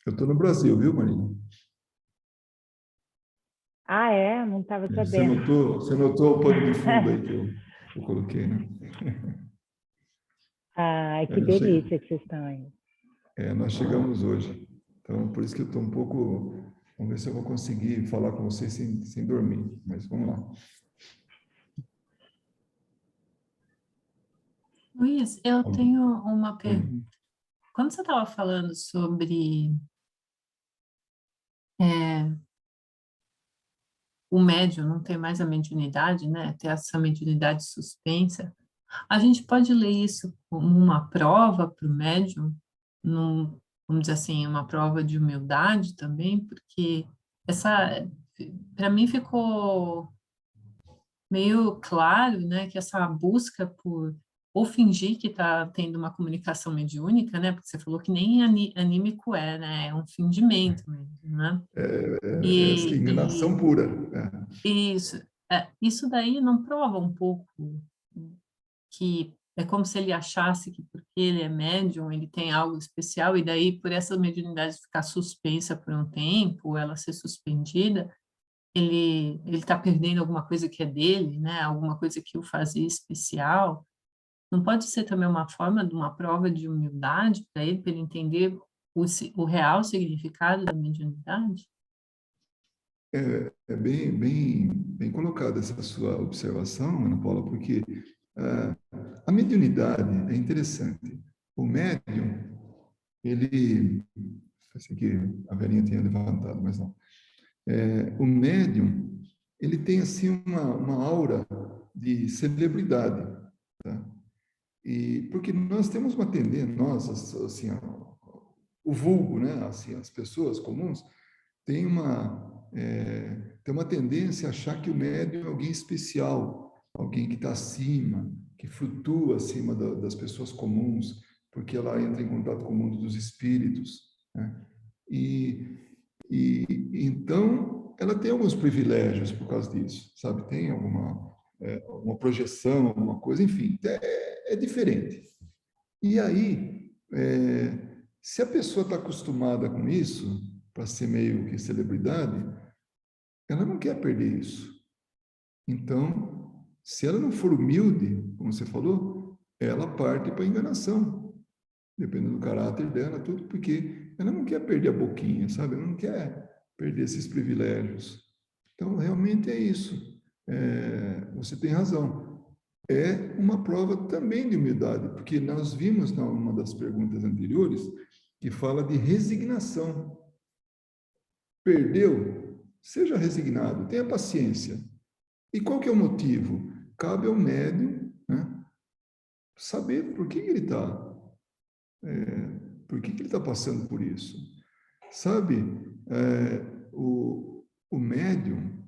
Eu estou no Brasil, viu, Marina? Ah, é? Não estava Você sabendo. notou o pano de fundo aí que eu coloquei, né? Ai, que delícia que vocês estão aí. Nós chegamos hoje. Então, por isso que eu estou um pouco... Vamos ver se eu vou conseguir falar com vocês sem dormir. Mas vamos lá. Luiz, eu tenho uma pergunta. Oi. Quando você estava falando sobre o médium não ter mais a mediunidade, né? Ter essa mediunidade suspensa, a gente pode ler isso como uma prova para o médium, vamos dizer assim, uma prova de humildade também, porque para mim ficou meio claro, né, que essa busca por ou fingir que está tendo uma comunicação mediúnica, né, porque você falou que nem anímico né, é um fingimento mesmo, né? Essa enganação pura. Isso, isso daí não prova um pouco que é como se ele achasse que porque ele é médium, ele tem algo especial, e daí por essa mediunidade ficar suspensa por um tempo, ela ser suspendida, ele está perdendo alguma coisa que é dele, né? Alguma coisa que o fazia especial. Não pode ser também uma forma de uma prova de humildade para ele entender o real significado da mediunidade? É bem colocada essa sua observação, Ana Paula, porque a mediunidade é interessante. O médium, ele... Pensei que a velhinha tinha levantado, mas não. O médium, ele tem assim uma aura de celebridade, tá? E porque nós temos uma tendência, nós, assim, o vulgo, né? Assim, as pessoas comuns têm tem uma tendência a achar que o médium é alguém especial, alguém que está acima, que flutua acima das pessoas comuns, porque ela entra em contato com o mundo dos espíritos, né? E então ela tem alguns privilégios por causa disso, sabe? Tem uma projeção, alguma coisa, enfim, é diferente. E aí, se a pessoa está acostumada com isso, para ser meio que celebridade, ela não quer perder isso. Então, se ela não for humilde, como você falou, ela parte para a enganação, dependendo do caráter dela, tudo, porque ela não quer perder a boquinha, sabe? Ela não quer perder esses privilégios. Então, realmente é isso. Você tem razão. É uma prova também de humildade, porque nós vimos numa das perguntas anteriores que fala de resignação. Perdeu? Seja resignado, tenha paciência. E qual que é o motivo? Cabe ao médium, né, saber por que ele está, por que ele está passando por isso. Sabe, o médium,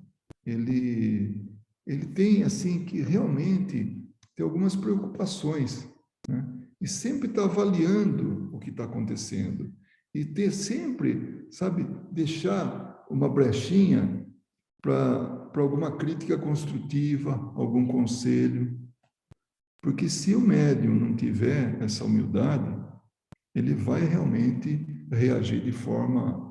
ele tem assim que realmente ter algumas preocupações, né? E sempre estar avaliando o que está acontecendo e ter sempre, sabe, deixar uma brechinha para alguma crítica construtiva, algum conselho, porque se o médium não tiver essa humildade, ele vai realmente reagir de forma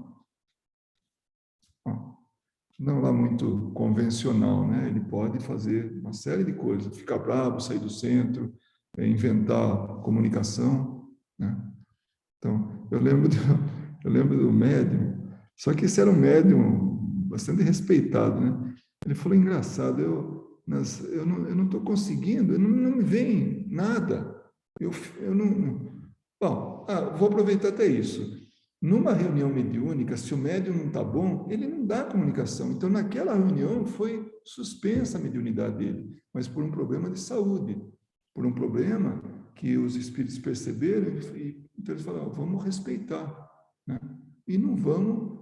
não lá muito convencional, né? Ele pode fazer uma série de coisas, ficar bravo, sair do centro, inventar comunicação, né? Então, eu lembro do médium, só que esse era um médium bastante respeitado, né? Ele falou, engraçado, eu não estou conseguindo, não me vem nada. Eu não... Bom, vou aproveitar até isso. Numa reunião mediúnica, se o médium não está bom, ele não dá comunicação. Então, naquela reunião, foi suspensa a mediunidade dele, mas por um problema de saúde, por um problema que os espíritos perceberam, então eles falaram, vamos respeitar, né? E não vamos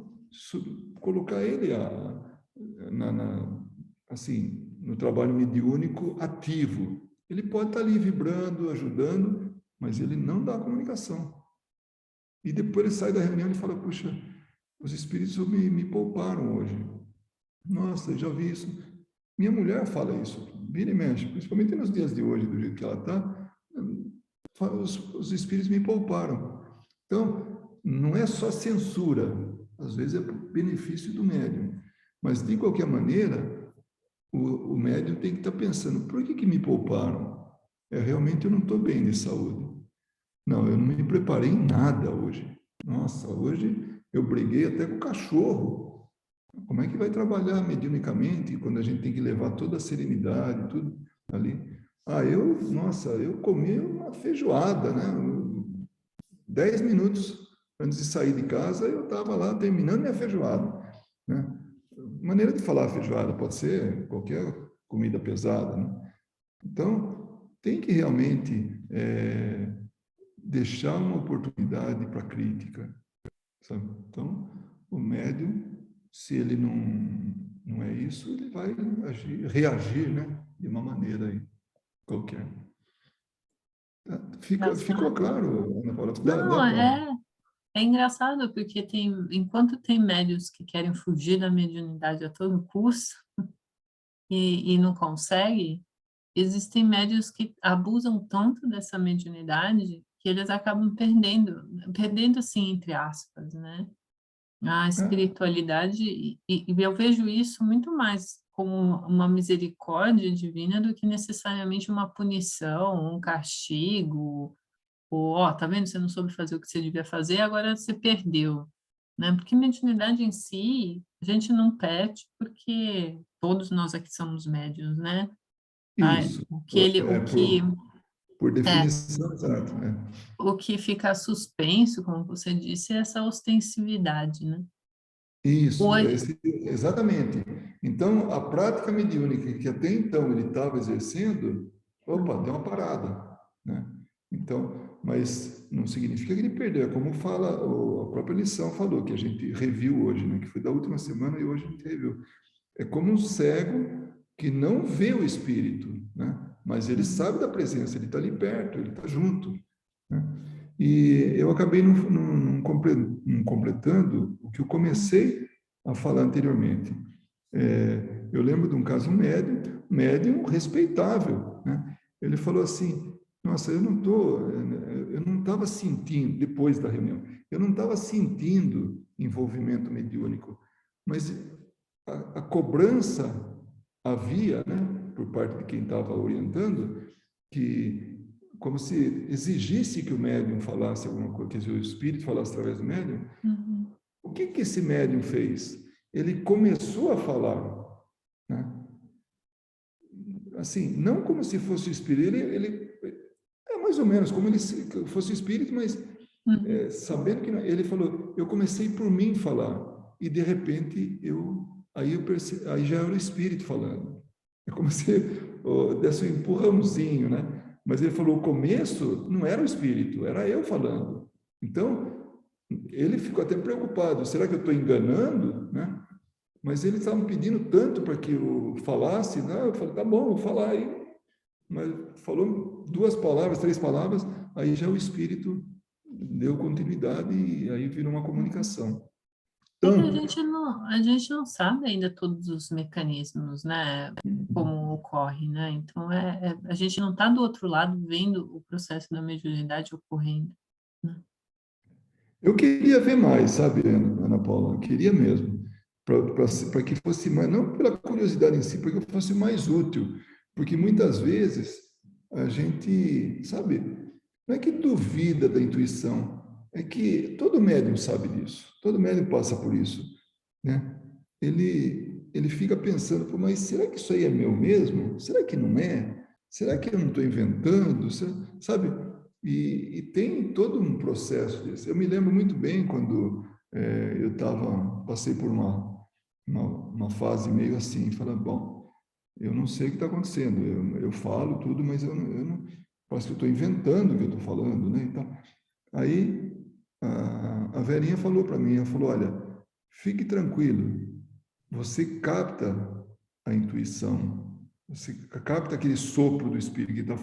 colocar ele assim, no trabalho mediúnico ativo. Ele pode estar ali vibrando, ajudando, mas ele não dá comunicação. E depois ele sai da reunião e fala, puxa, os espíritos me pouparam hoje. Nossa, já vi isso. Minha mulher fala isso, vira e mexe, principalmente nos dias de hoje, do jeito que ela está, os espíritos me pouparam. Então, não é só censura, às vezes é benefício do médium. Mas, de qualquer maneira, o médium tem que estar pensando, por que me pouparam? Realmente eu não estou bem de saúde. Não, eu não me preparei em nada hoje. Nossa, hoje eu briguei até com o cachorro. Como é que vai trabalhar mediunicamente quando a gente tem que levar toda a serenidade, tudo ali? Eu comi uma feijoada, né? 10 minutos antes de sair de casa, eu estava lá terminando minha feijoada, né? Maneira de falar feijoada pode ser qualquer comida pesada, né? Então, tem que realmente deixar uma oportunidade para crítica, sabe? Então, o médium, se ele não é isso, ele vai reagir, né? De uma maneira aí, qualquer. Ficou claro, Ana Paula? Não, é engraçado, porque enquanto tem médiuns que querem fugir da mediunidade a todo custo e não conseguem, existem médiuns que abusam tanto dessa mediunidade que eles acabam perdendo assim, entre aspas, né? A espiritualidade, e eu vejo isso muito mais como uma misericórdia divina do que necessariamente uma punição, um castigo, ou, tá vendo, você não soube fazer o que você devia fazer, agora você perdeu, né? Porque mediunidade em si, a gente não perde porque todos nós aqui somos médiuns, né? Isso. Por definição, exato, né? O que fica suspenso, como você disse, é essa ostensividade, né? Isso, exatamente. Então, a prática mediúnica que até então ele estava exercendo, deu uma parada, né? Então, mas não significa que ele perdeu, é como fala, a própria lição falou, que a gente reviu hoje, né? Que foi da última semana e hoje a gente reviu. É como um cego que não vê o espírito, né? Mas ele sabe da presença, ele está ali perto, ele está junto, né? E eu acabei não completando o que eu comecei a falar anteriormente. Eu lembro de um caso, um médium respeitável, né? Ele falou assim, nossa, eu não estava sentindo, depois da reunião, eu não estava sentindo envolvimento mediúnico, mas a cobrança havia, né, por parte de quem estava orientando, que como se exigisse que o médium falasse alguma coisa, que o espírito falasse através do médium. Uhum. O que esse médium fez? Ele começou a falar, né? Assim, não como se fosse o espírito, ele é mais ou menos como se fosse o espírito, mas sabendo que ele falou, eu comecei por mim falar e de repente eu percebi, aí já era o espírito falando. É como se desse um empurrãozinho, né? Mas ele falou, o começo não era o espírito, era eu falando. Então, ele ficou até preocupado, será que eu estou enganando, né? Mas eles estavam pedindo tanto para que eu falasse, né? Eu falei, tá bom, vou falar aí. Mas falou 2 palavras, 3 palavras, aí já o espírito deu continuidade e aí virou uma comunicação. É que Então, a gente não sabe ainda todos os mecanismos, né? Como ocorre, né? Então, a gente não está do outro lado vendo o processo da mediunidade ocorrendo, né? eu queria ver mais, sabe, Ana Paula? Eu queria mesmo. Para que fosse mais, não pela curiosidade em si, para que fosse mais útil. Porque muitas vezes a gente, sabe, não é que duvida da intuição, é que todo médium sabe disso, todo médium passa por isso, né? Ele fica pensando, pô, mas será que isso aí é meu mesmo? Será que não é? Será que eu não estou inventando? Sabe? E tem todo um processo desse. Eu me lembro muito bem quando passei por uma fase meio assim, falando, bom, eu não sei o que está acontecendo, eu falo tudo, mas eu não parece que eu estou inventando o que eu estou falando, né? Então, aí a velhinha falou para mim, ela falou, olha, fique tranquilo, você capta a intuição, você capta aquele sopro do Espírito que está,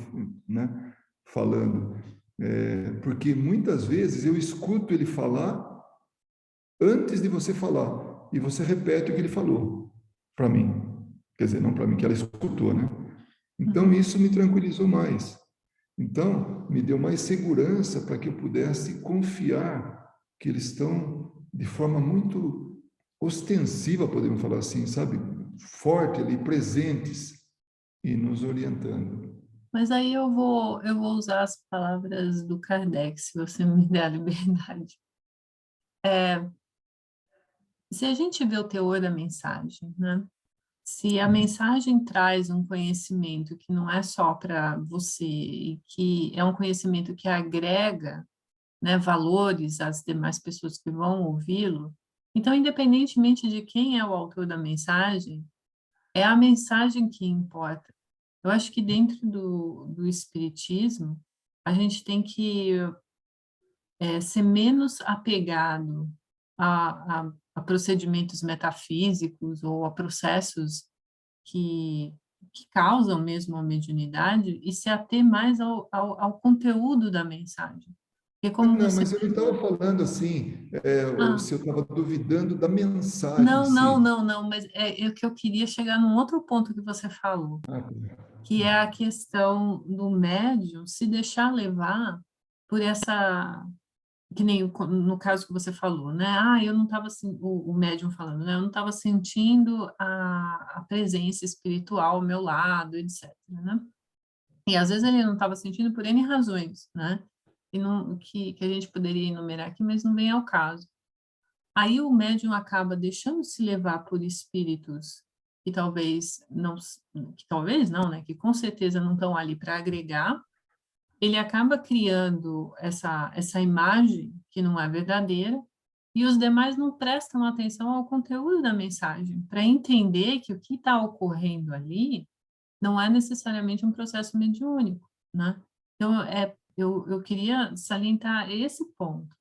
né, falando. Porque muitas vezes eu escuto ele falar antes de você falar, e você repete o que ele falou para mim. Quer dizer, não para mim, que ela escutou, né? Então, isso me tranquilizou mais. Então, me deu mais segurança para que eu pudesse confiar que eles estão de forma muito ostensiva, podemos falar assim, sabe? Forte ali, presentes e nos orientando. Mas aí eu vou usar as palavras do Kardec, se você me der a liberdade. Se a gente vê o teor da mensagem, né? Se a mensagem traz um conhecimento que não é só para você, e que é um conhecimento que agrega, né, valores às demais pessoas que vão ouvi-lo, então, independentemente de quem é o autor da mensagem, é a mensagem que importa. Eu acho que dentro do Espiritismo, a gente tem que ser menos apegado a procedimentos metafísicos ou a processos que causam mesmo a mediunidade e se ater mais ao conteúdo da mensagem. Porque como Não, você... mas eu não estava falando assim, Ah, se eu estava duvidando da mensagem em não, não, si. não, não, mas é que eu queria chegar num outro ponto que você falou, Ah, que é a questão do médium se deixar levar por essa, que nem no caso que você falou, né? Ah, eu não estava, o médium falando, né? Eu não estava sentindo a presença espiritual ao meu lado, etc, né? E às vezes ele não estava sentindo por N razões, né? E não, que a gente poderia enumerar aqui, mas não vem ao caso. Aí o médium acaba deixando se levar por espíritos que talvez não, né? Que com certeza não estão ali para agregar. Ele acaba criando essa imagem que não é verdadeira e os demais não prestam atenção ao conteúdo da mensagem para entender que o que está ocorrendo ali não é necessariamente um processo mediúnico, né? Então, eu queria salientar esse ponto,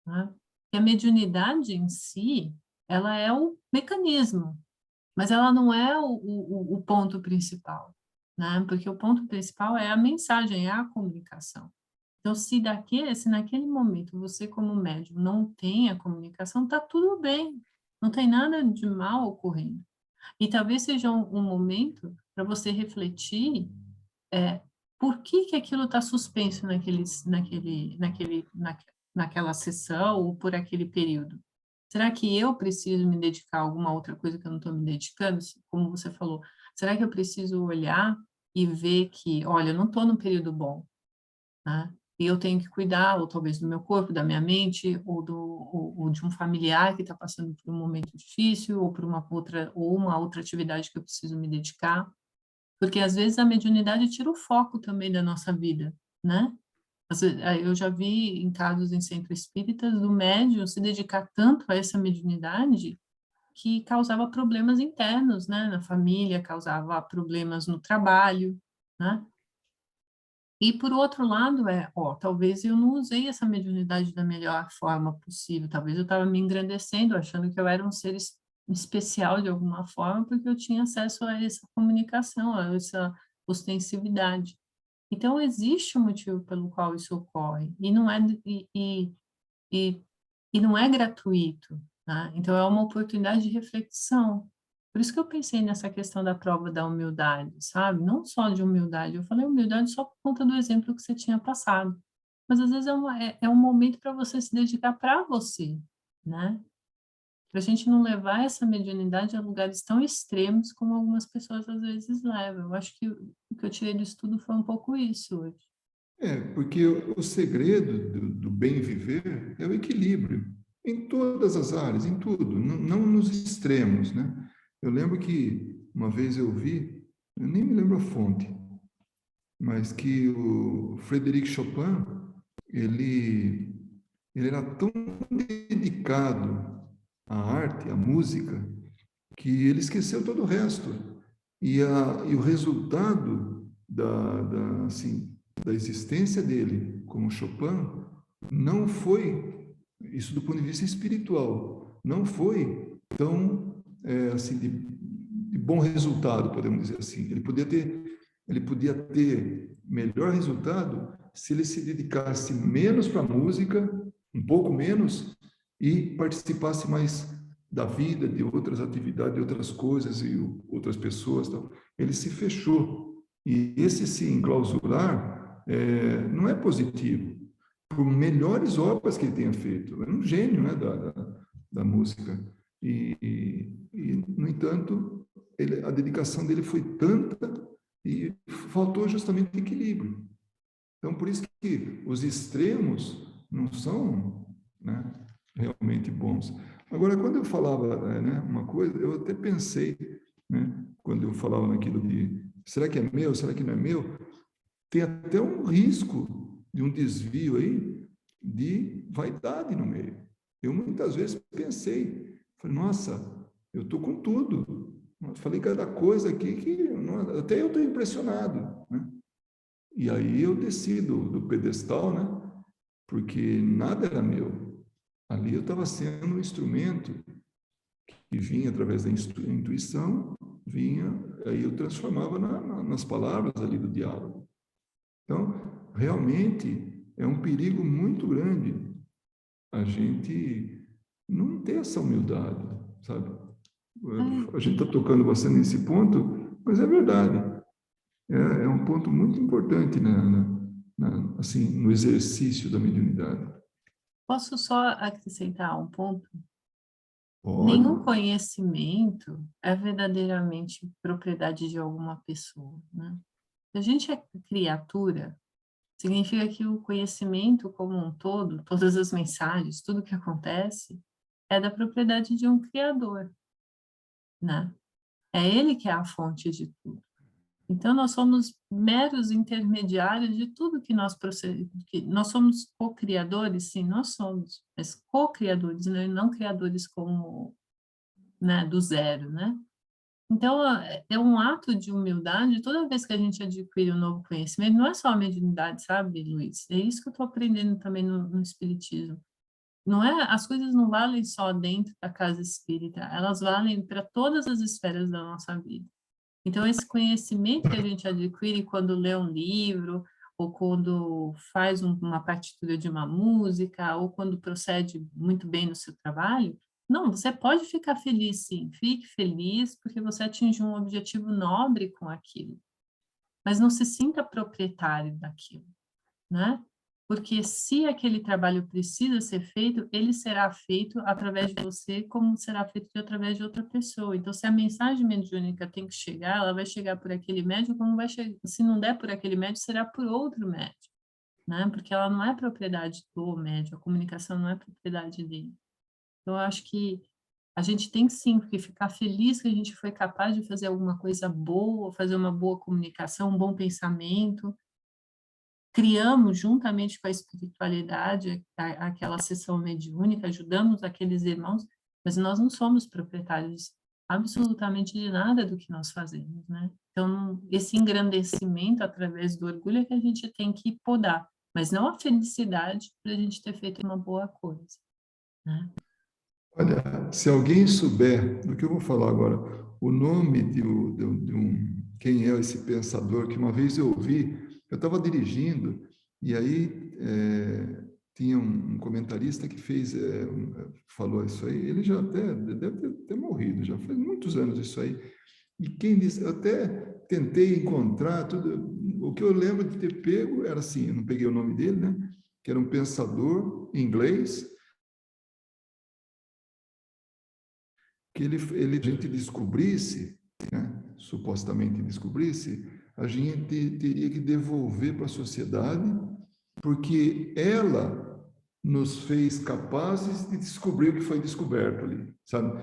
né? Que a mediunidade em si, ela é o mecanismo, mas ela não é o ponto principal, né? Porque o ponto principal é a mensagem, é a comunicação. Então, se naquele momento você, como médium, não tem a comunicação, tá tudo bem, Não tem nada de mal ocorrendo. E talvez seja um momento para você refletir por que que aquilo está suspenso naquela sessão ou por aquele período. Será que eu preciso me dedicar a alguma outra coisa que eu não estou me dedicando? Como você falou, será que eu preciso olhar e ver que, olha, eu não estou num período bom, né? E eu tenho que cuidar, ou talvez do meu corpo, da minha mente, ou de um familiar que está passando por um momento difícil, ou por uma outra atividade que eu preciso me dedicar. Porque às vezes a mediunidade tira o foco também da nossa vida, né? Eu já vi em casos em centros espíritas do médium se dedicar tanto a essa mediunidade que causava problemas internos, né? Na família, causava problemas no trabalho, né? E por outro lado talvez eu não usei essa mediunidade da melhor forma possível, talvez eu estava me engrandecendo, achando que eu era um ser especial de alguma forma, porque eu tinha acesso a essa comunicação, a essa ostensividade. Então, existe um motivo pelo qual isso ocorre, e e, e não é gratuito, né? Então, é uma oportunidade de reflexão. Por isso que eu pensei nessa questão da prova da humildade, sabe? Não só de humildade, eu falei humildade só por conta do exemplo que você tinha passado, mas às vezes é um momento para você se dedicar para você, né? Para a gente não levar essa mediunidade a lugares tão extremos como algumas pessoas às vezes levam. Eu acho que o que eu tirei do estudo foi um pouco isso hoje. Porque o segredo do bem viver é o equilíbrio, em todas as áreas, em tudo, não nos extremos, né? Eu lembro que uma vez eu vi, eu nem me lembro a fonte, mas que o Frédéric Chopin, ele, ele era tão dedicado à arte, à música, que ele esqueceu todo o resto. E o resultado assim, da existência dele como Chopin não foi, isso do ponto de vista espiritual, não foi tão assim de bom resultado, podemos dizer assim. Ele podia ter melhor resultado se ele se dedicasse menos para a música, um pouco menos, e participasse mais da vida, de outras atividades, de outras coisas e outras pessoas. Então, ele se fechou. E esse se enclausurar não é positivo. Por melhores obras que ele tenha feito. É um gênio, né, da música. No entanto, a dedicação dele foi tanta e faltou justamente equilíbrio. Então, por isso que os extremos não são, né, realmente bons. Agora, quando eu falava, né, uma coisa, eu até pensei, né, quando eu falava naquilo de será que é meu, será que não é meu? Tem até um risco de um desvio aí de vaidade no meio. Eu muitas vezes pensei, falei, nossa, eu estou com tudo. Eu falei cada coisa aqui que até eu estou impressionado, né? E aí eu desci do pedestal, né? Porque nada era meu. Ali eu estava sendo um instrumento que vinha através da intuição, vinha, aí eu transformava nas palavras ali do diálogo. Então, realmente é um perigo muito grande a gente não ter essa humildade, sabe? A gente está tocando bastante nesse ponto, mas é verdade. É um ponto muito importante assim, no exercício da mediunidade. Posso só acrescentar um ponto? Pode. Nenhum conhecimento é verdadeiramente propriedade de alguma pessoa, né? Se a gente é criatura, significa que o conhecimento como um todo, todas as mensagens, tudo que acontece, é da propriedade de um criador, né? É ele que é a fonte de tudo. Então, nós somos meros intermediários de tudo que nós somos co-criadores, sim, nós somos, mas co-criadores, né? Não criadores como, né, do zero, né? Então, é um ato de humildade toda vez que a gente adquire um novo conhecimento, não é só a mediunidade, sabe, Luiz? É isso que eu estou aprendendo também no Espiritismo. Não é, as coisas não valem só dentro da casa espírita, elas valem para todas as esferas da nossa vida. Então, esse conhecimento que a gente adquire quando lê um livro, ou quando faz uma partitura de uma música, ou quando procede muito bem no seu trabalho, Não, você pode ficar feliz, sim. Fique feliz porque você atingiu um objetivo nobre com aquilo. Mas não se sinta proprietário daquilo, né? Porque se aquele trabalho precisa ser feito, ele será feito através de você, como será feito através de outra pessoa. Então, se a mensagem mediúnica tem que chegar, ela vai chegar por aquele médium, como vai chegar, se não der por aquele médium, será por outro médium, né? Porque ela não é propriedade do médium, a comunicação não é propriedade dele. Então, eu acho que a gente tem sim que ficar feliz que a gente foi capaz de fazer alguma coisa boa, fazer uma boa comunicação, um bom pensamento. Criamos, juntamente com a espiritualidade, aquela sessão mediúnica, ajudamos aqueles irmãos, mas nós não somos proprietários absolutamente de nada do que nós fazemos, né? Então, esse engrandecimento através do orgulho é que a gente tem que podar, mas não a felicidade por a gente ter feito uma boa coisa, né? Olha, se alguém souber do que eu vou falar agora, o nome quem é esse pensador que uma vez eu ouvi, eu estava dirigindo e aí tinha um comentarista que falou isso aí, ele já até deve ter morrido, já faz muitos anos isso aí. E quem disse, eu até tentei encontrar tudo, o que eu lembro de ter pego era assim, eu não peguei o nome dele, né? Que era um pensador inglês, que a gente descobrisse, né, supostamente descobrisse, a gente teria que devolver para a sociedade, porque ela nos fez capazes de descobrir o que foi descoberto ali, sabe?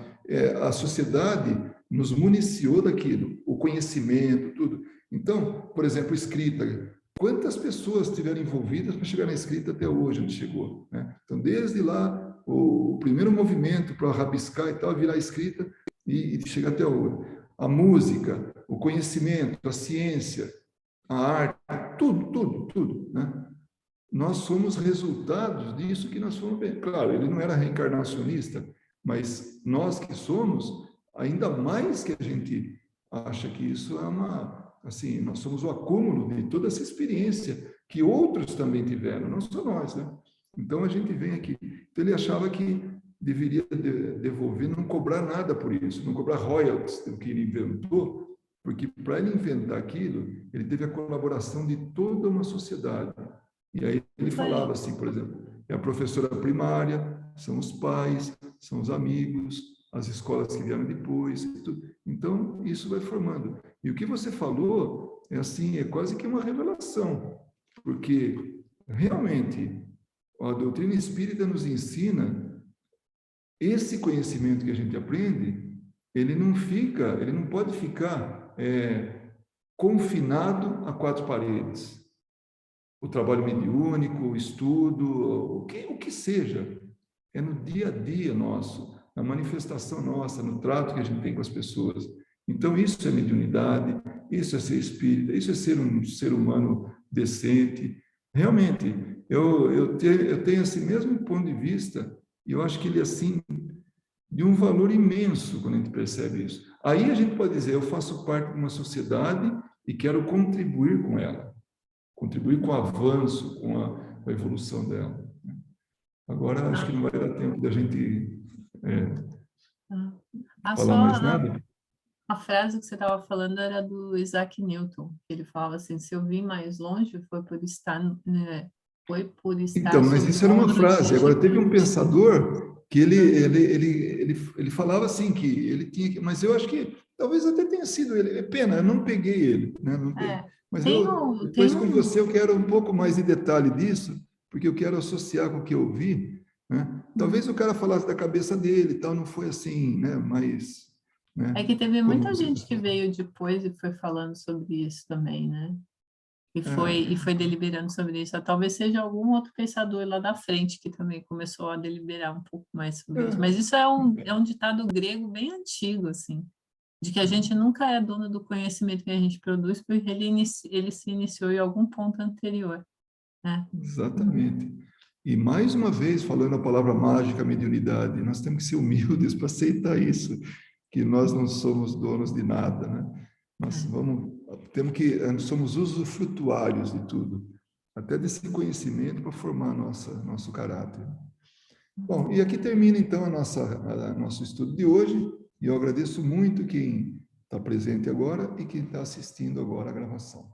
A sociedade nos municiou daquilo, o conhecimento, tudo. Então, por exemplo, escrita. Quantas pessoas estiveram envolvidas para chegar na escrita até hoje, onde chegou, né? Então, desde lá, o primeiro movimento para rabiscar e tal, virar escrita e chegar até hoje. A música, o conhecimento, a ciência, a arte, tudo, né? Nós somos resultados disso que nós fomos bem. Claro, ele não era reencarnacionista, mas nós que somos, ainda mais que a gente acha que isso é assim, nós somos o acúmulo de toda essa experiência que outros também tiveram, não só nós, né? Então a gente vem aqui. Então ele achava que deveria devolver, não cobrar nada por isso, não cobrar royalties do que ele inventou, porque para ele inventar aquilo, ele teve a colaboração de toda uma sociedade. E aí ele falava assim, por exemplo, é a professora primária, são os pais, são os amigos, as escolas que vieram depois. Então, isso vai formando. E o que você falou é assim, é quase que uma revelação, porque realmente a doutrina espírita nos ensina esse conhecimento que a gente aprende, ele não pode ficar confinado a quatro paredes. O trabalho mediúnico, o estudo, o que seja, é no dia a dia nosso, na manifestação nossa, no trato que a gente tem com as pessoas. Então, isso é mediunidade, isso é ser espírita, isso é ser um ser humano decente. Realmente, eu tenho esse mesmo ponto de vista, e eu acho que ele é assim, de um valor imenso quando a gente percebe isso. Aí a gente pode dizer, eu faço parte de uma sociedade e quero contribuir com ela. Contribuir com o avanço, com a evolução dela. Agora, acho que não vai dar tempo da gente falar mais nada. A frase que você estava falando era do Isaac Newton, que ele falava assim, se eu vim mais longe foi por estar Então, mas isso era uma frase. Agora, teve um pensador que ele falava assim, que ele tinha que... Mas eu acho que talvez até tenha sido ele. É pena, eu não peguei ele. Né? Não peguei. Mas depois com você eu quero um pouco mais de detalhe disso, porque eu quero associar com o que eu vi. Né? Talvez o cara falasse da cabeça dele e tal, não foi assim, né? Mas... Né? É que teve muita gente que veio depois e foi falando sobre isso também, né? E foi deliberando sobre isso. Talvez seja algum outro pensador lá da frente que também começou a deliberar um pouco mais sobre isso. Mas isso é um ditado grego bem antigo, assim, de que a gente nunca é dono do conhecimento que a gente produz, porque ele se iniciou em algum ponto anterior, né? Exatamente. E mais uma vez, falando a palavra mágica, mediunidade, nós temos que ser humildes para aceitar isso, que nós não somos donos de nada, né? Nós somos usufrutuários de tudo, até desse conhecimento para formar nosso caráter. Bom, e aqui termina então nosso estudo de hoje, e eu agradeço muito quem está presente agora e quem está assistindo agora a gravação.